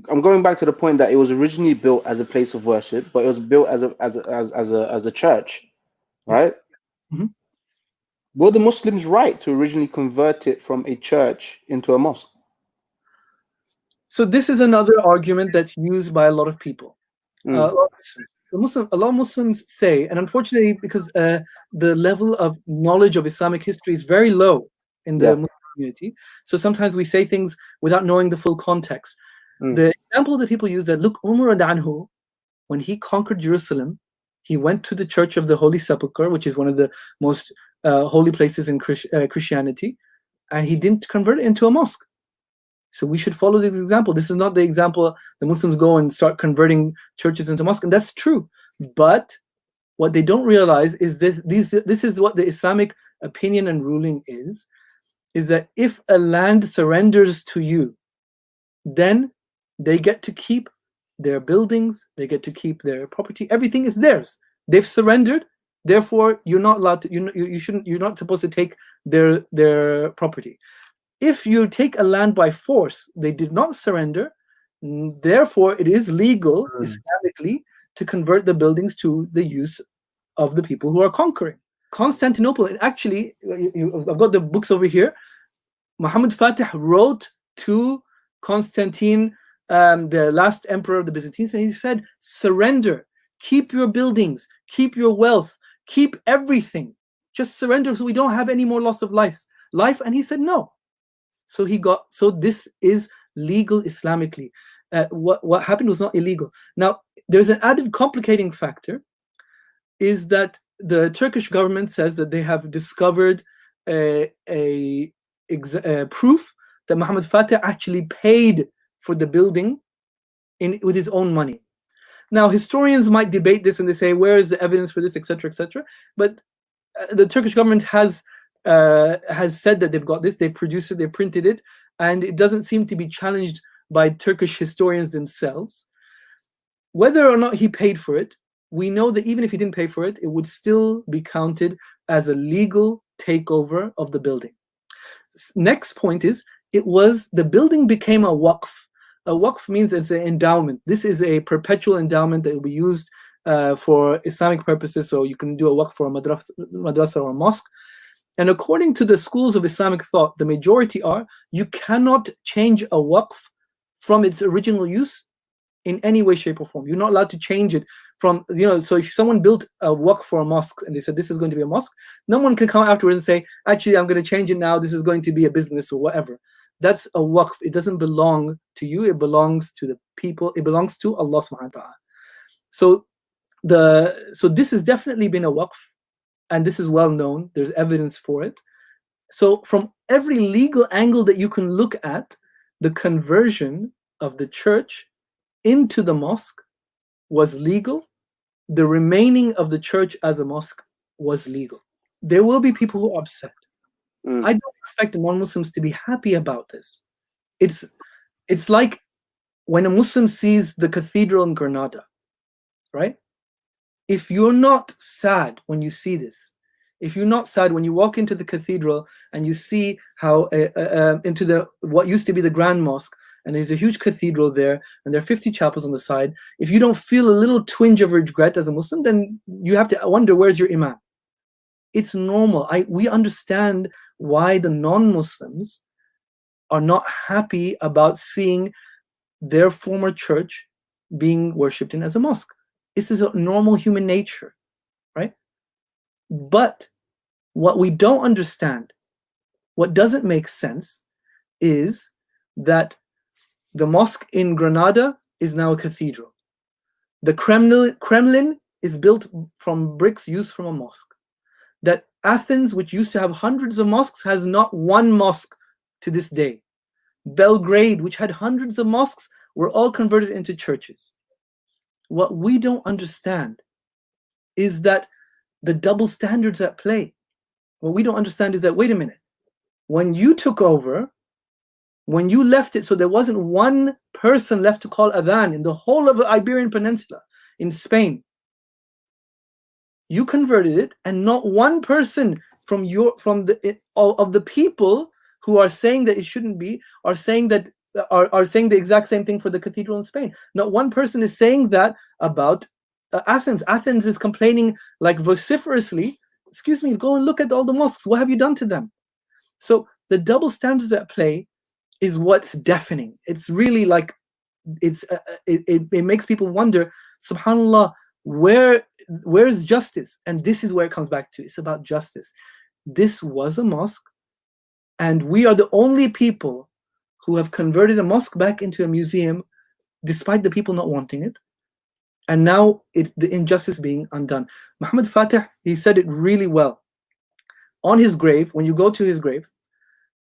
I'm going back to the point that it was originally built as a place of worship, but it was built as a church, Yeah. right? Mhm. Were the Muslims right to originally convert it from a church into a mosque? So this is another argument that's used by a lot of people. Mm, A lot of Muslims say, and unfortunately, because the level of knowledge of Islamic history is very low in the yeah. Muslim community, so sometimes we say things without knowing the full context. Mm, The example that people use that, look, Umar anhu, when he conquered Jerusalem, he went to the Church of the Holy Sepulchre, which is one of the most holy places in Christianity, and he didn't convert it into a mosque. So we should follow this example. This is not the example the Muslims go and start converting churches into mosques, and that's true. But what they don't realize is this is what the Islamic opinion and ruling is that if a land surrenders to you, then they get to keep their buildings, they get to keep their property, everything is theirs. They've surrendered, therefore you're not allowed to, you shouldn't, you're not supposed to take their property. If you take a land by force, they did not surrender, therefore it is legal mm, Islamically to convert the buildings to the use of the people who are conquering. Constantinople, and actually, I've got the books over here. Muhammad Fatih wrote to Constantine, the last emperor of the Byzantines, and he said, surrender, keep your buildings, keep your wealth, keep everything. Just surrender so we don't have any more loss of life. And he said, no. So this is legal Islamically. What happened was not illegal. Now, there's an added complicating factor, is that the Turkish government says that they have discovered a proof that Muhammad Fatih actually paid for the building with his own money. Now, historians might debate this and they say, where is the evidence for this, etc., etc. But the Turkish government has said that they've got this, they've produced it, they've printed it, and it doesn't seem to be challenged by Turkish historians themselves. Whether or not he paid for it, we know that even if he didn't pay for it, it would still be counted as a legal takeover of the building. Next point is, the building became a waqf. A waqf means it's an endowment. This is a perpetual endowment that will be used for Islamic purposes. So you can do a waqf for a madrasa or a mosque. And according to the schools of Islamic thought, the majority are, you cannot change a waqf from its original use in any way, shape, or form. You're not allowed to change it from, so if someone built a waqf for a mosque and they said this is going to be a mosque, no one can come afterwards and say, actually, I'm going to change it now, this is going to be a business or whatever. That's a waqf. It doesn't belong to you, it belongs to the people, it belongs to Allah subhanahu wa ta'ala. So this has definitely been a waqf, and this is well known, there's evidence for it. So from every legal angle that you can look at, the conversion of the church into the mosque was legal. The remaining of the church as a mosque was legal. There will be people who are upset. mm, I don't expect non-Muslims to be happy about this. It's like when a Muslim sees the cathedral in Granada, right? If you're not sad when you see this, if you're not sad when you walk into the cathedral and you see how into what used to be the Grand Mosque, and there's a huge cathedral there, and there are 50 chapels on the side, if you don't feel a little twinge of regret as a Muslim, then you have to wonder, where's your Imam? It's normal. We understand why the non-Muslims are not happy about seeing their former church being worshipped in as a mosque. This is a normal human nature, right? But what we don't understand, what doesn't make sense, is that the mosque in Granada is now a cathedral. The Kremlin is built from bricks used from a mosque. That Athens, which used to have hundreds of mosques, has not one mosque to this day. Belgrade, which had hundreds of mosques, were all converted into churches. What we don't understand is that the double standards at play. What we don't understand is that, wait a minute, when you took over, when you left it so there wasn't one person left to call adhan in the whole of the Iberian Peninsula, in Spain, you converted it, and not one person of the people who are saying that it shouldn't be are saying that are saying the exact same thing for the cathedral in Spain. Not one person is saying that about Athens. Athens is complaining like vociferously. Excuse me, go and look at all the mosques. What have you done to them? So the double standards at play is what's deafening. It's really like it makes people wonder, subhanallah, where is justice? And this is where it comes back to. It's about justice. This was a mosque, and we are the only people who have converted a mosque back into a museum, despite the people not wanting it. And now the injustice being undone. Muhammad Fatih, he said it really well. On his grave, when you go to his grave,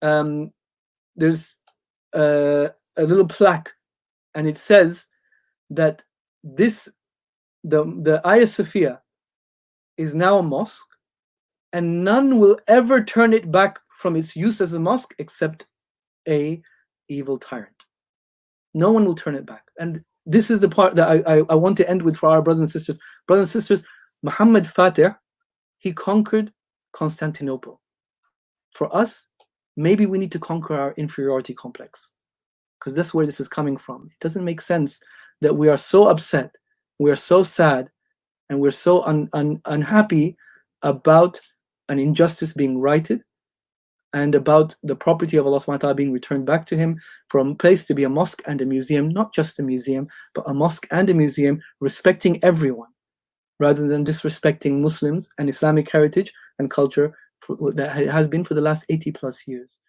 there's a little plaque, and it says that the Hagia Sophia is now a mosque, and none will ever turn it back from its use as a mosque except a evil tyrant. No one will turn it back. And this is the part that I want to end with for our brothers and sisters. Brothers and sisters, Muhammad Fatih, he conquered Constantinople. For us, maybe we need to conquer our inferiority complex, because that's where this is coming from. It doesn't make sense that we are so upset, we are so sad, and we're so unhappy about an injustice being righted, and about the property of Allah subhanahu wa ta'ala being returned back to him, from a place to be a mosque and a museum, not just a museum, but a mosque and a museum, respecting everyone, rather than disrespecting Muslims and Islamic heritage and culture that has been for the last 80+ years.